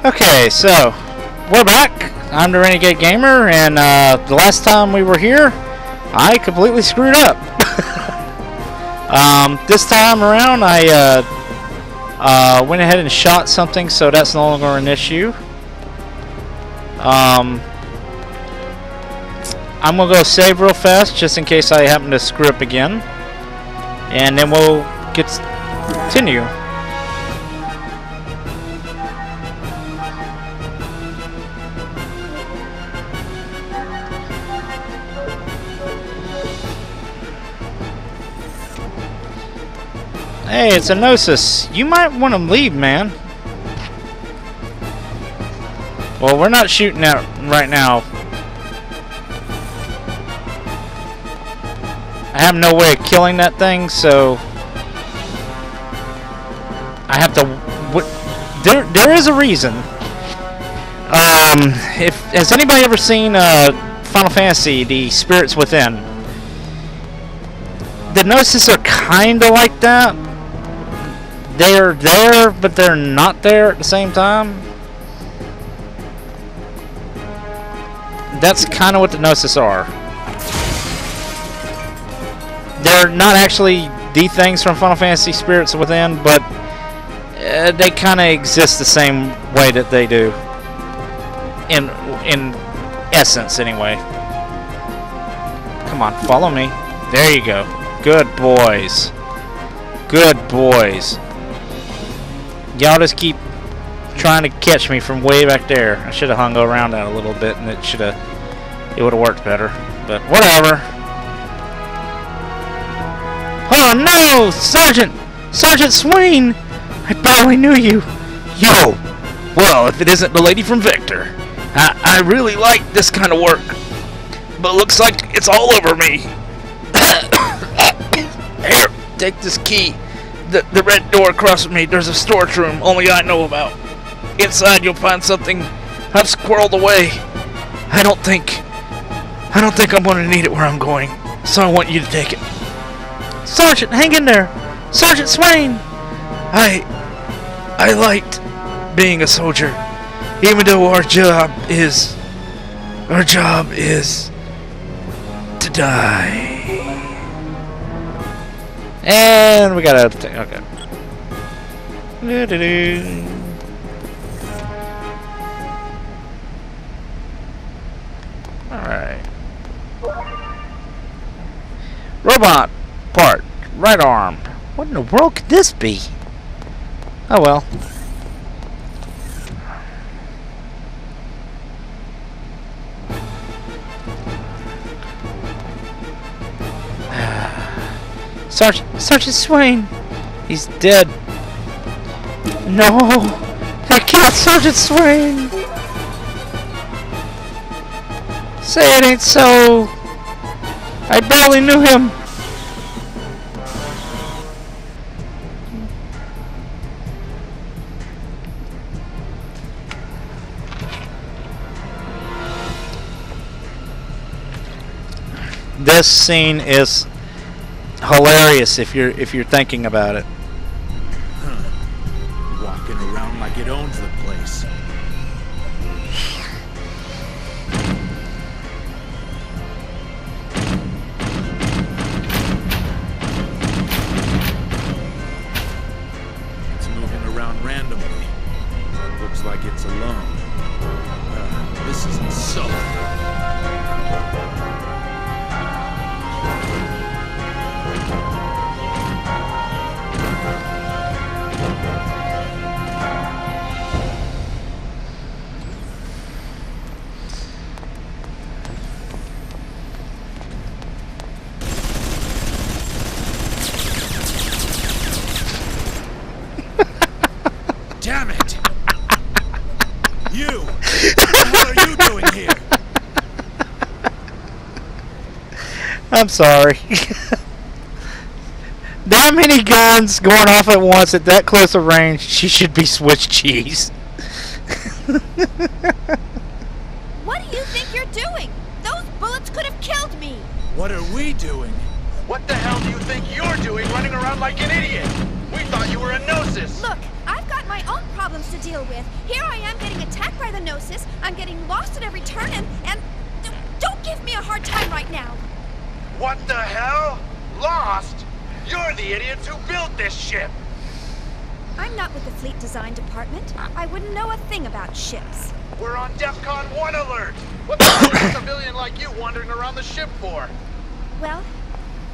Okay, so we're back. I'm the Renegade Gamer, and the last time we were here, I completely screwed up. This time around, I went ahead and shot something, so that's no longer an issue. I'm gonna go save real fast, just in case I happen to screw up again, and then we'll continue. Hey, it's a Gnosis. You might want to leave, man. Well, we're not shooting at right now. I have no way of killing that thing, so I have to. There is a reason. Has anybody ever seen Final Fantasy: The Spirits Within? The Gnosis are kind of like that. They're there, but they're not there at the same time. That's kind of what the Gnosis are. They're not actually the things from Final Fantasy Spirits Within, but they kind of exist the same way that they do. In essence, anyway. Come on, follow me. There you go. Good boys. Good boys. Y'all just keep trying to catch me from way back there. I should have hung around that a little bit, and it would have worked better. But whatever. Oh no, Sergeant Swain! I barely knew you. Yo, well, if it isn't the lady from Victor, I really like this kind of work, but looks like it's all over me. Here, take this key. The red door across from me, there's a storage room only I know about. Inside you'll find something I've squirreled away. I don't think I'm going to need it where I'm going, so I want you to take it. Sergeant, hang in there! Sergeant Swain! I liked being a soldier, even though our job is to die. And we gotta take, okay. Alright. Robot part, right arm. What in the world could this be? Oh well. Sergeant Swain! He's dead. No! I killed Sergeant Swain! Say it ain't so! I barely knew him! This scene is hilarious if you're thinking about it. Walking around like it owns the place. It's moving around randomly. Looks like it's alone. This isn't so. Damn it! You! What are you doing here? I'm sorry. That many guns going off at once at that close of range, she should be Swiss cheese. What do you think you're doing? Those bullets could have killed me! What are we doing? What the hell do you think you're doing running around like an idiot? We thought you were a Gnosis! Look, I've got my own problems problems to deal with. Here I am getting attacked by the Gnosis. I'm getting lost at every turn, and don't give me a hard time right now. What the hell? Lost? You're the idiots who built this ship. I'm not with the fleet design department. I wouldn't know a thing about ships. We're on DEFCON 1 alert. What the hell is a civilian like you wandering around the ship for? Well,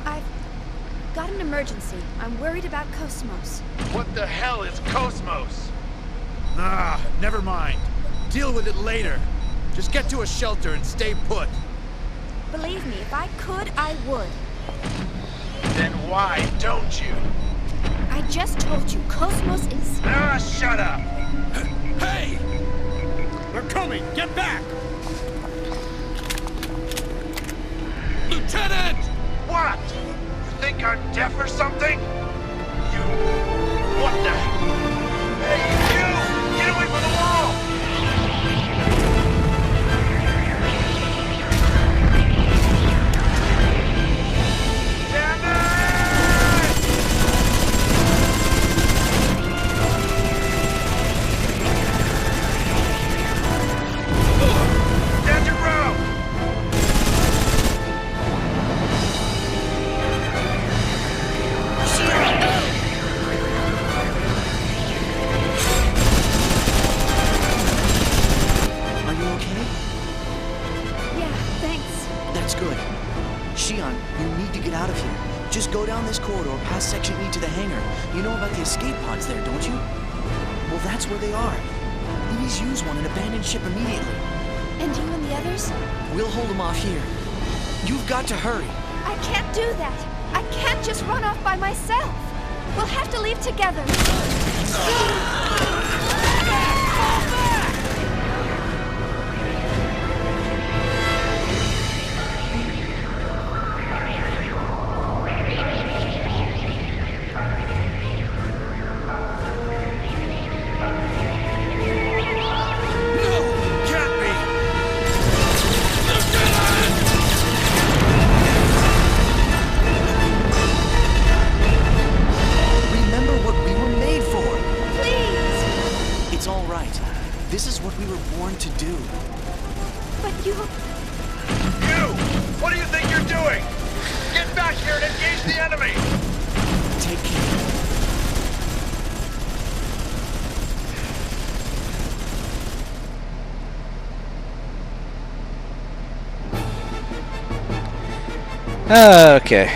I've got an emergency. I'm worried about Cosmos. What the hell is Cosmos? Ah, never mind. Deal with it later. Just get to a shelter and stay put. Believe me, if I could, I would. Then why don't you? I just told you, Cosmos is... Ah, shut up! Hey! They're coming! Get back! Lieutenant! What? You think I'm deaf or something? You... What the... Hey, you! Get away from the wall! Damn it! Stand your ground! Are you okay? Yeah, thanks. That's good. Shion, you need to get out of here. Just go down this corridor past Section E to the hangar. You know about the escape pods there, don't you? Well, that's where they are. Please use one and abandon ship immediately. And you and the others? We'll hold them off here. You've got to hurry. I can't do that. I can't just run off by myself. We'll have to leave together. Remember what we were made for. Please! It's all right. This is what we were born to do. But you... You! What do you think you're doing? Get back here and engage the enemy! Take care. Okay.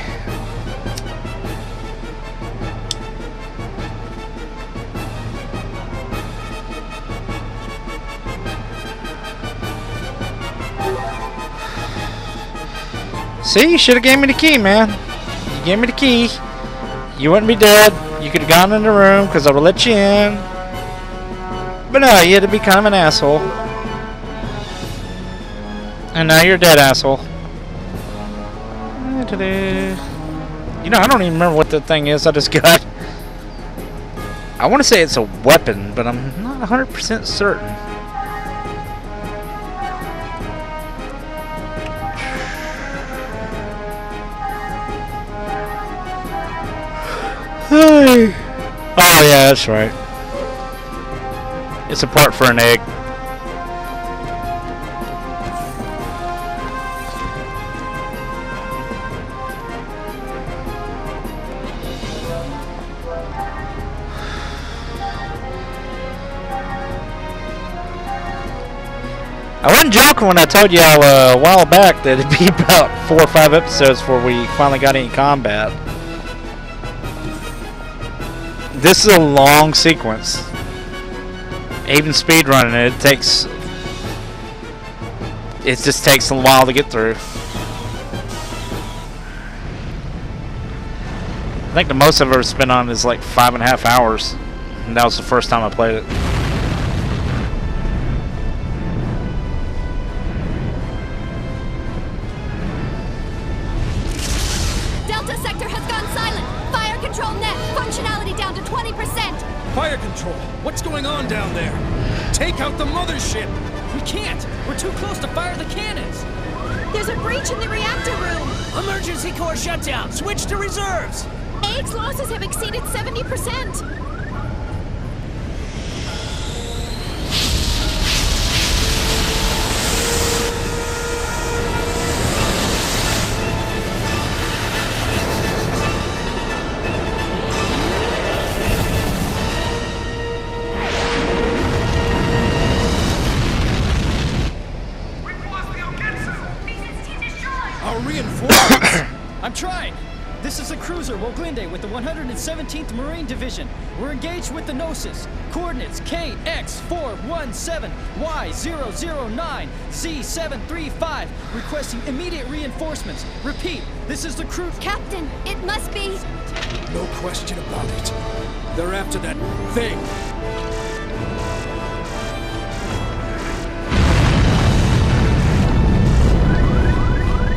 See, you should have gave me the key, man. You gave me the key. You wouldn't be dead. You could have gone in the room because I would let you in. But no, you had to be kind of an asshole. And now you're a dead asshole. You know, I don't even remember what the thing is I just got. I want to say it's a weapon, but I'm not 100% certain. Oh yeah, that's right. It's a part for an egg. I wasn't joking when I told you a while back that it'd be about 4 or 5 episodes before we finally got any combat. This is a long sequence. Even speedrunning it, it just takes a while to get through. I think the most I've ever spent on is like 5.5 hours. And that was the first time I played it. Delta sector has gone silent. Fire control net. Functionality down to 20%. Fire control! What's going on down there? Take out the mothership! We can't! We're too close to fire the cannons! There's a breach in the reactor room. Emergency core shutdown! Switch to reserves! AX losses have exceeded 70%. Grande with the 117th Marine Division. We're engaged with the Gnosis. Coordinates KX417, Y009, Z735. Requesting immediate reinforcements. Repeat, this is the crew. Captain, it must be... No question about it. They're after that thing.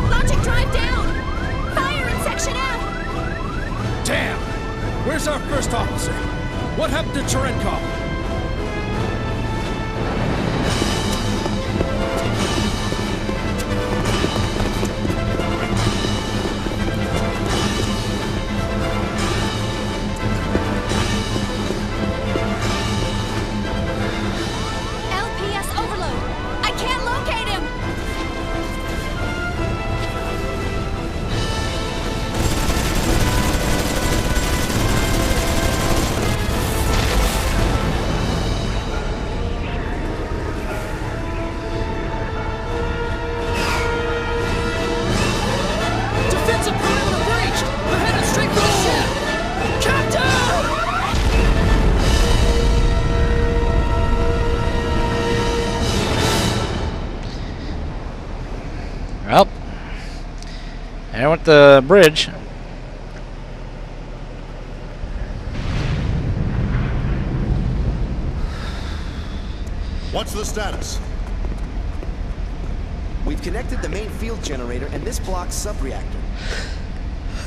Logic drive down! Fire in Section F! Damn! Where's our first officer? What happened to Cherenkov? LPS overload! I can't locate him! Defensive perimeter breached! They're headed straight for the ship! Captain! Well, there went the bridge. What's the status? We've connected the main field generator and this block's sub-reactor.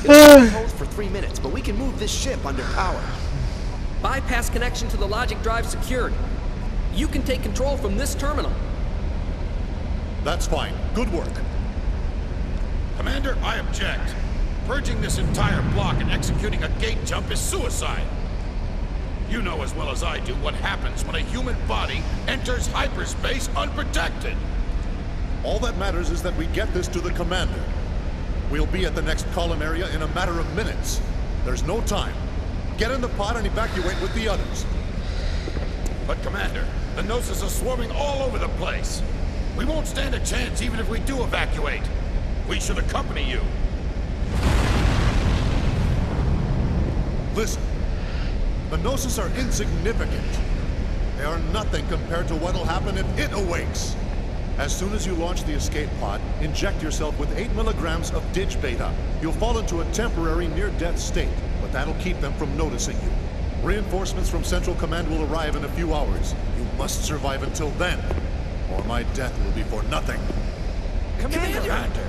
It'll hold for 3 minutes, but we can move this ship under power. Bypass connection to the logic drive secured. You can take control from this terminal. That's fine. Good work. Commander, I object. Purging this entire block and executing a gate jump is suicide. You know as well as I do what happens when a human body enters hyperspace unprotected. All that matters is that we get this to the commander. We'll be at the next column area in a matter of minutes. There's no time. Get in the pod and evacuate with the others. But Commander, the Gnosis are swarming all over the place. We won't stand a chance even if we do evacuate. We should accompany you. Listen. The Gnosis are insignificant. They are nothing compared to what'll happen if it awakes. As soon as you launch the escape pod, inject yourself with 8 milligrams of dig beta. You'll fall into a temporary near-death state, but that'll keep them from noticing you. Reinforcements from Central Command will arrive in a few hours. You must survive until then, or my death will be for nothing. Commander!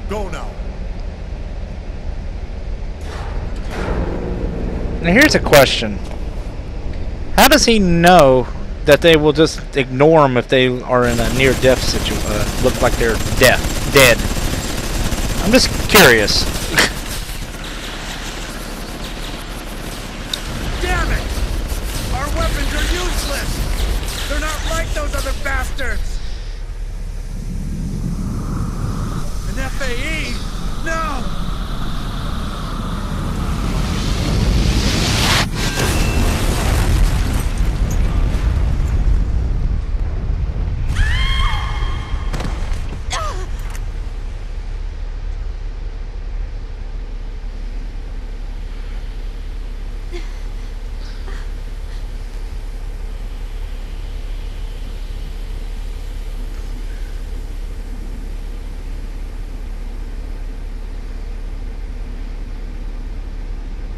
Go now. Now here's a question. How does he know that they will just ignore him if they are in a near-death situation? Look like they're dead. I'm just curious. Damn it! Our weapons are useless! They're not like those other bastards! An FAE? No!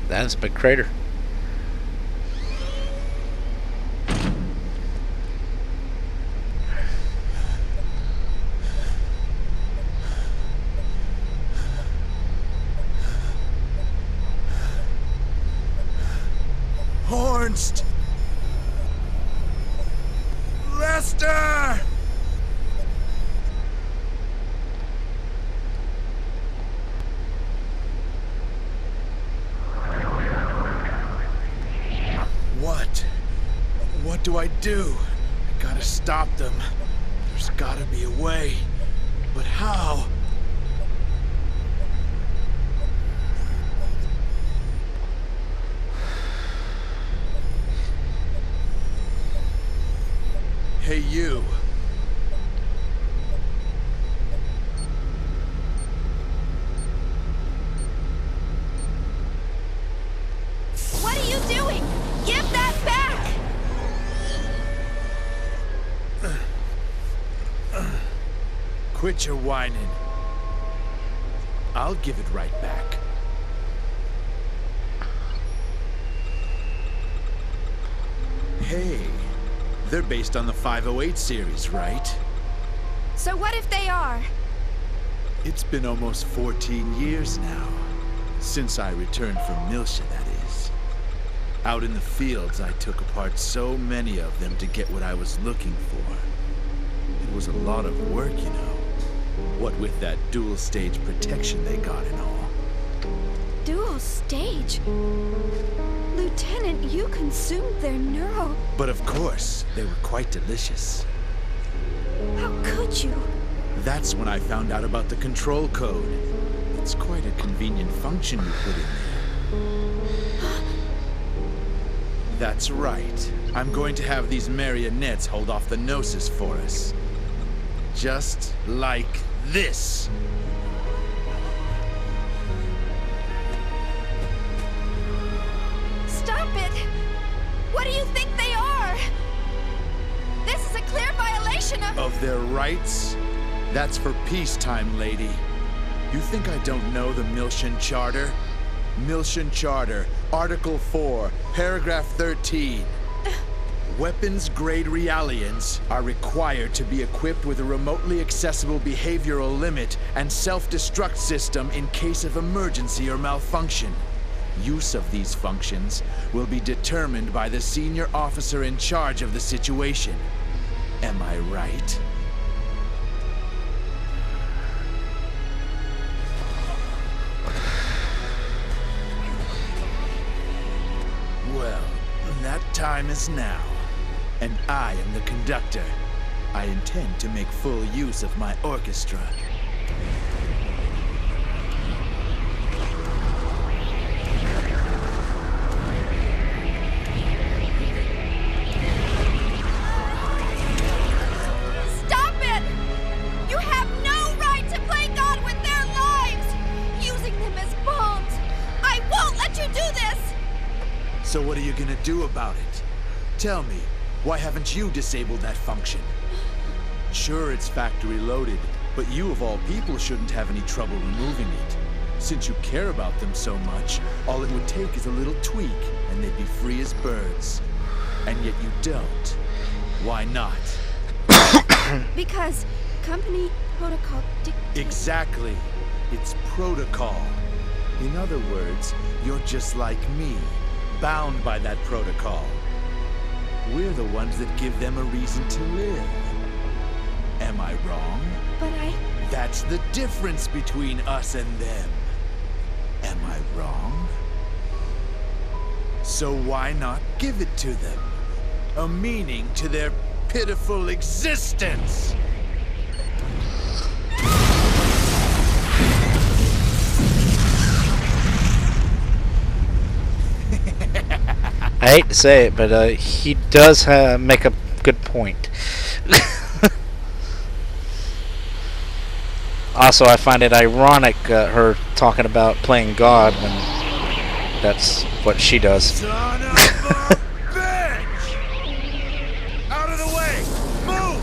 That's a big crater. Hornst! Lester! What do I do? I gotta stop them. There's gotta be a way. But how? Hey, you. Quit your whining. I'll give it right back. Hey, they're based on the 508 series, right? So what if they are? It's been almost 14 years now, since I returned from Milsha, that is. Out in the fields, I took apart so many of them to get what I was looking for. It was a lot of work, you know. What with that dual-stage protection they got and all. Dual stage? Lieutenant, you consumed their neuro... But of course, they were quite delicious. How could you? That's when I found out about the control code. It's quite a convenient function you put in there. That's right. I'm going to have these marionettes hold off the Gnosis for us. Just like this. Stop it! What do you think they are? This is a clear violation Of their rights? That's for peacetime, lady. You think I don't know the Milshan Charter? Milshan Charter, Article 4, Paragraph 13. Weapons-grade Realians are required to be equipped with a remotely accessible behavioral limit and self-destruct system in case of emergency or malfunction. Use of these functions will be determined by the senior officer in charge of the situation. Am I right? Well, that time is now. And I am the conductor. I intend to make full use of my orchestra. Stop it! You have no right to play God with their lives! Using them as bombs! I won't let you do this! So what are you gonna do about it? Tell me, why haven't you disabled that function? Sure, it's factory loaded, but you of all people shouldn't have any trouble removing it. Since you care about them so much, all it would take is a little tweak, and they'd be free as birds. And yet you don't. Why not? Because company protocol dictates... Exactly. It's protocol. In other words, you're just like me, bound by that protocol. We're the ones that give them a reason to live. Am I wrong? But That's the difference between us and them. Am I wrong? So why not give it to them? A meaning to their pitiful existence! I hate to say it, but he does make a good point. Also, I find it ironic her talking about playing God when that's what she does. Son of a bitch! Out of the way! Move!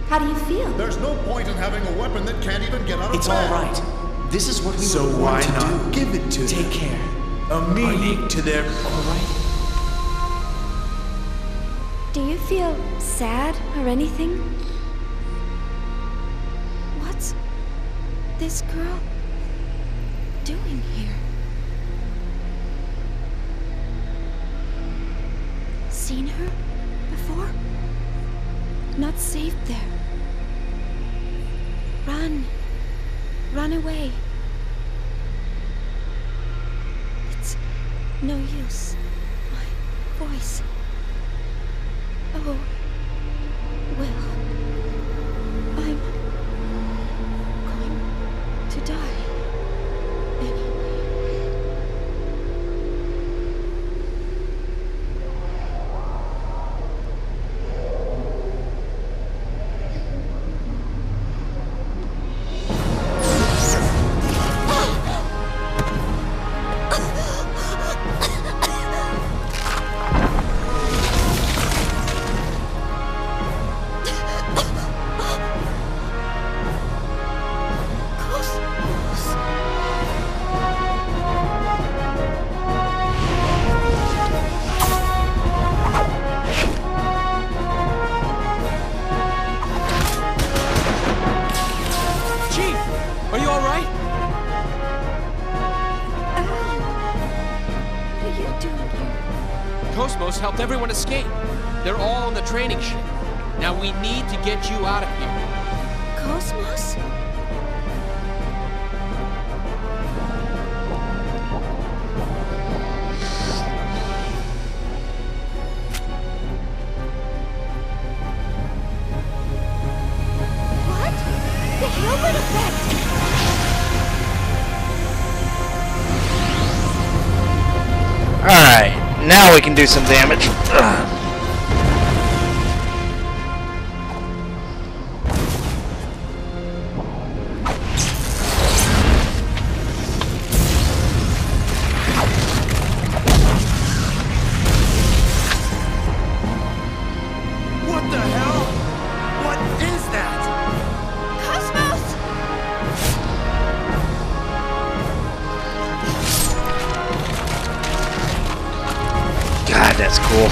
How do you feel? There's no point in having a weapon that can't even get out of It's bed. all right. This is what we So were why born to not do. give it to Take them? care. A meaning to their... All right. Do you feel sad or anything? What's this girl doing here? Seen her before? Not safe there. Run. Run away. It's no use. My voice. Oh, well, I'm going to die anyway. Helped everyone escape. They're all on the training ship. Now we need to get you out of here. Cosmos? What? The Hilbert effect! Alright. Now we can do some damage. What the hell? What is that? Cosmos! God, that's cool.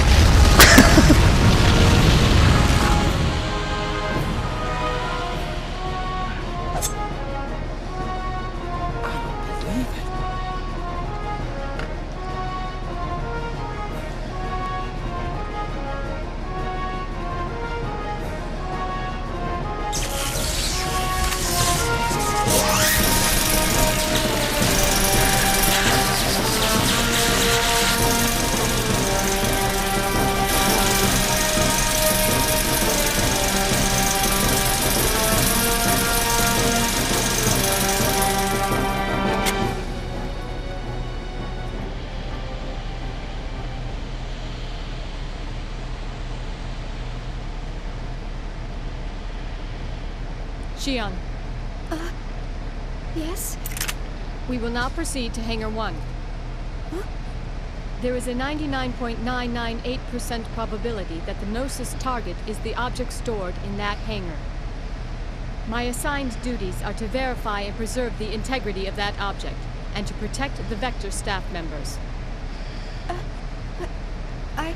Xion, Yes? we will now proceed to Hangar 1. Huh? There is a 99.998% probability that the Gnosis target is the object stored in that hangar. My assigned duties are to verify and preserve the integrity of that object, and to protect the Vector staff members. But I...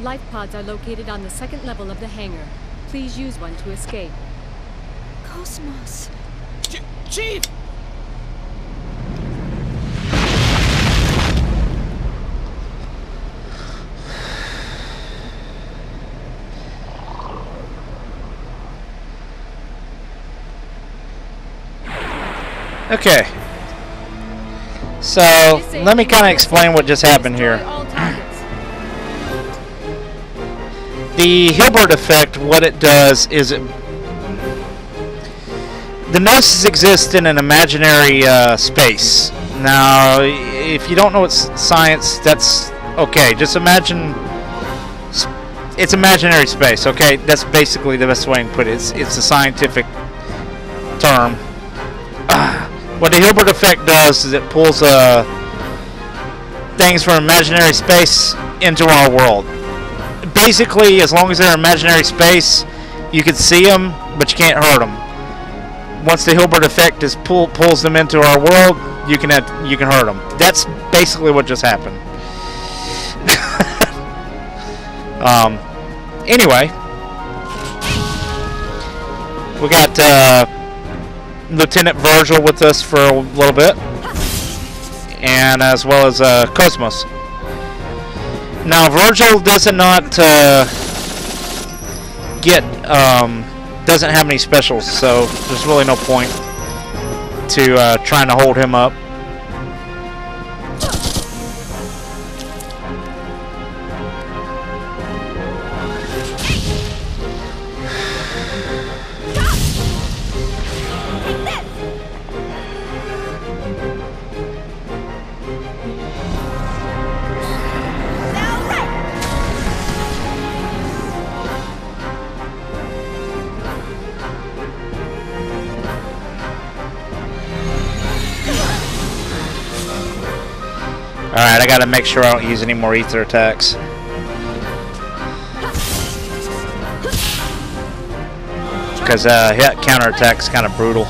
Life pods are located on the second level of the hangar. Please use one to escape. Cosmos. Chief! Okay. So, let me kind of explain what just happened here. The Hilbert effect, what it does is the Gnosis exists in an imaginary space. Now, if you don't know it's science, that's okay. Just imagine it's imaginary space, okay? That's basically the best way to put it. It's a scientific term. What the Hilbert effect does is it pulls things from imaginary space into our world. Basically, as long as they're in imaginary space, you can see them, but you can't hurt them. Once the Hilbert effect is pulls them into our world, you can hurt them. That's basically what just happened. Anyway, we got Lieutenant Virgil with us for a little bit, and as well as Cosmos. Now, Virgil does not doesn't have any specials, so there's really no point to trying to hold him up. Alright, I gotta make sure I don't use any more ether attacks. Because hit counterattack is kind of brutal.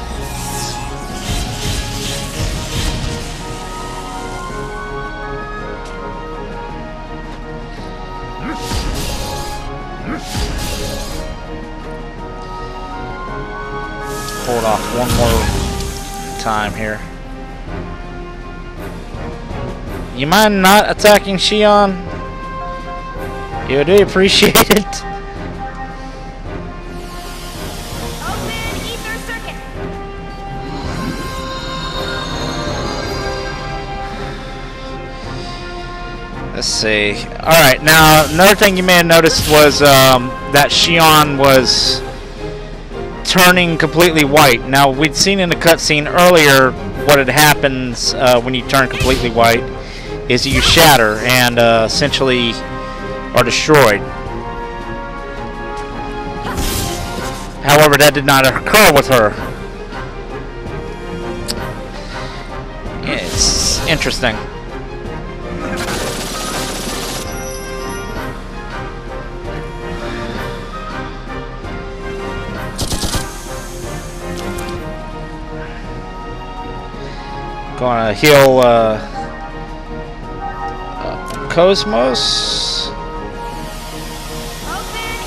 Hold off one more time here. You mind not attacking Shion? You do appreciate it. Open ether circuit. Let's see. Alright, now another thing you may have noticed was that Shion was turning completely white. Now, we'd seen in the cutscene earlier what had happens when you turn completely white is you shatter and essentially are destroyed. However, that did not occur with her. It's interesting. Gonna heal Cosmos. Open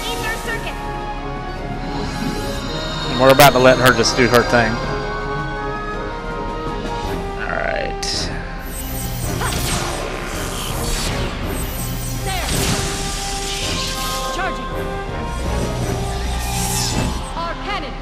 ether circuit. And we're about to let her just do her thing. Alright. There. Charging. Our cannon.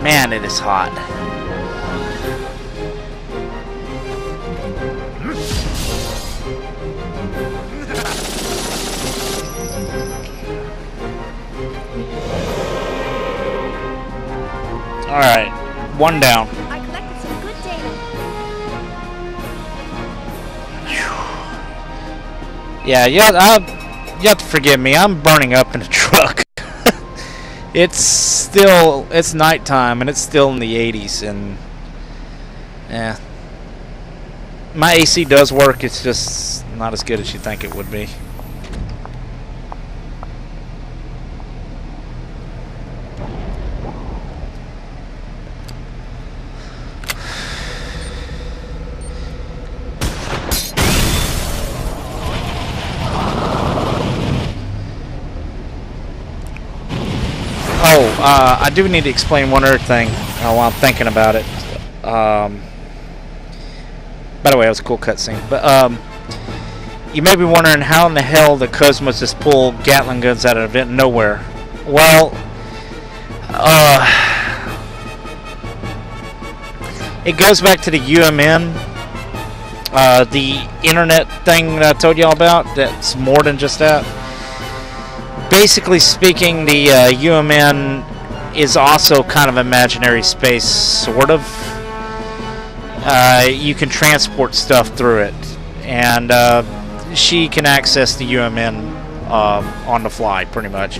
Man, it is hot. Alright, one down. I collected some good data. Yeah, you have to forgive me. I'm burning up in a truck. It's nighttime and it's still in the 80s, and yeah, my AC does work. It's just not as good as you think it would be. I do need to explain one other thing while I'm thinking about it. By the way, it was a cool cutscene. But you may be wondering how in the hell the Cosmos just pull Gatling guns out of nowhere. Well, it goes back to the UMN, the internet thing that I told y'all about. That's more than just that. Basically speaking, the UMN is also kind of imaginary space, sort of. You can transport stuff through it, and she can access the UMN on the fly, pretty much,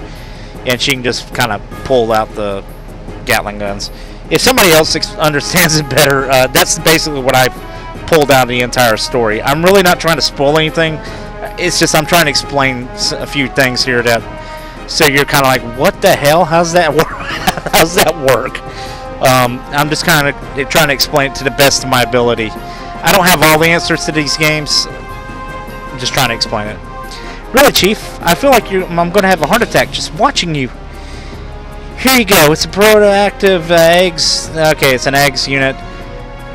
and she can just kind of pull out the Gatling guns. If somebody else understands it better, that's basically what I pulled out of the entire story. I'm really not trying to spoil anything. It's just I'm trying to explain a few things here that So you're kind of like, what the hell? How's that work? How's that work? I'm just kind of trying to explain it to the best of my ability. I don't have all the answers to these games. I'm just trying to explain it. Really, Chief? I feel like I'm going to have a heart attack just watching you. Here you go. It's a protoactive eggs. Okay, it's an eggs unit.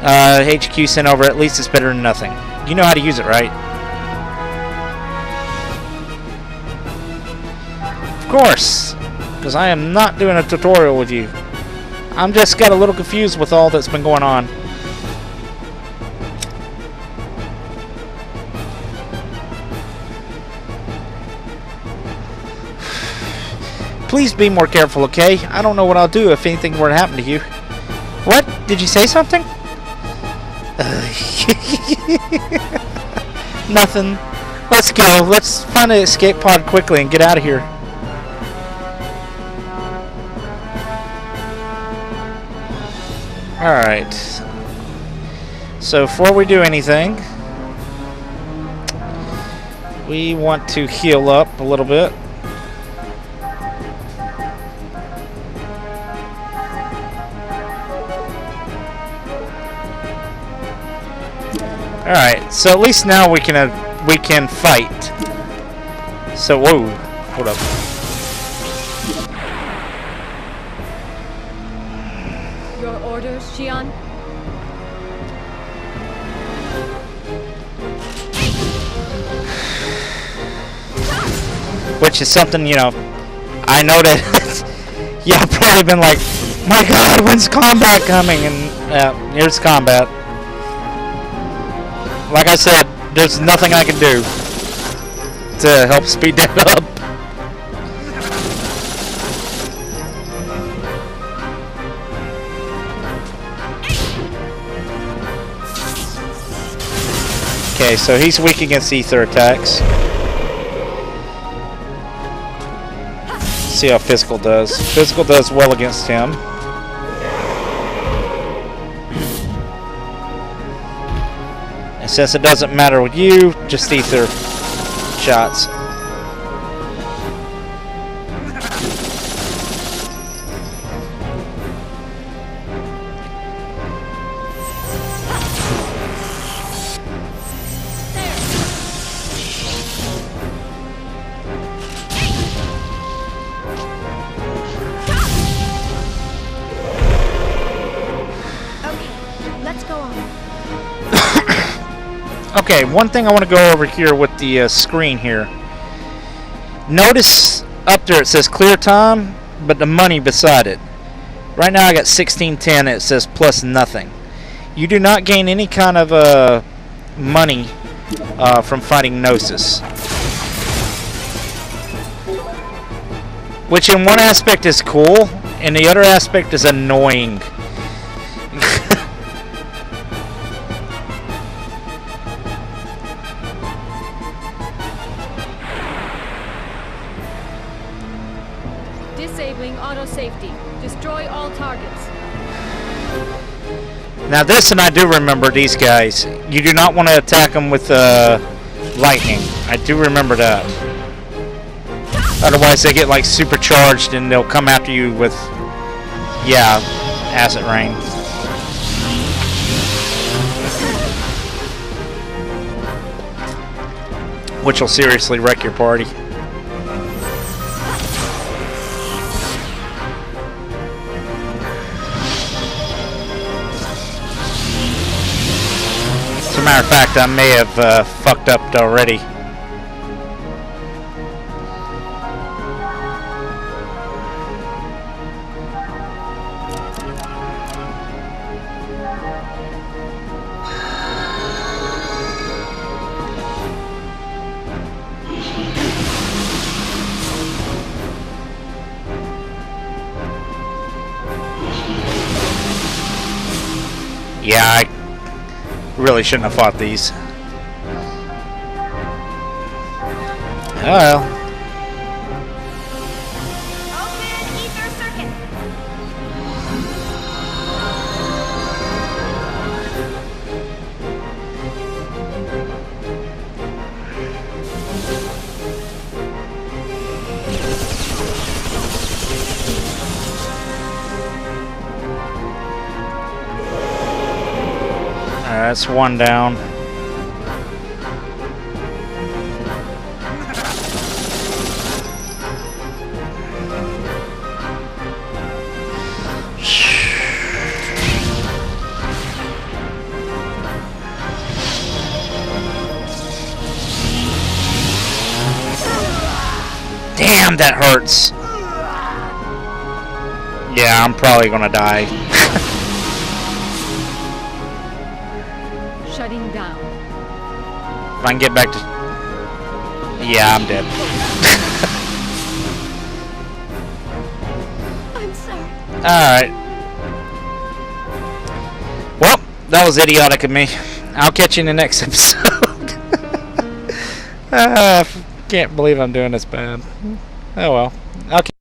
HQ sent over. At least it's better than nothing. You know how to use it, right? Of course. Because I am not doing a tutorial with you. I'm just got a little confused with all that's been going on. Please be more careful, okay? I don't know what I'll do if anything were to happen to you. What? Did you say something? Nothing. Let's go. Let's find an escape pod quickly and get out of here. Alright. So before we do anything, we want to heal up a little bit. Alright, so at least now we can fight. So, whoa, hold up. Your orders, Xian? Which is something, you know, I know that y'all probably been like, my god, when's combat coming? And here's combat. Like I said, there's nothing I can do to help speed that up. Okay, so he's weak against ether attacks. See how physical does. Physical does well against him. And since it doesn't matter with you, just ether shots. Okay, one thing I want to go over here with the screen here. Notice up there it says clear time, but the money beside it. Right now I got 1610 and it says plus nothing. You do not gain any kind of money from fighting Gnosis. Which in one aspect is cool, and the other aspect is annoying. Disabling auto safety. Destroy all targets. Now this, and I do remember these guys. You do not want to attack them with lightning. I do remember that. Otherwise they get like supercharged and they'll come after you with, yeah, acid rain. Which will seriously wreck your party. As a matter of fact, I may have fucked up already. Yeah, I really shouldn't have fought these. Oh well. Open ether circuit. That's one down. Damn, that hurts. Yeah, I'm probably gonna die. Shutting down. If I can get back to... Yeah, I'm dead. I'm sorry. Alright. Well, that was idiotic of me. I'll catch you in the next episode. I can't believe I'm doing this bad. Oh well. Okay.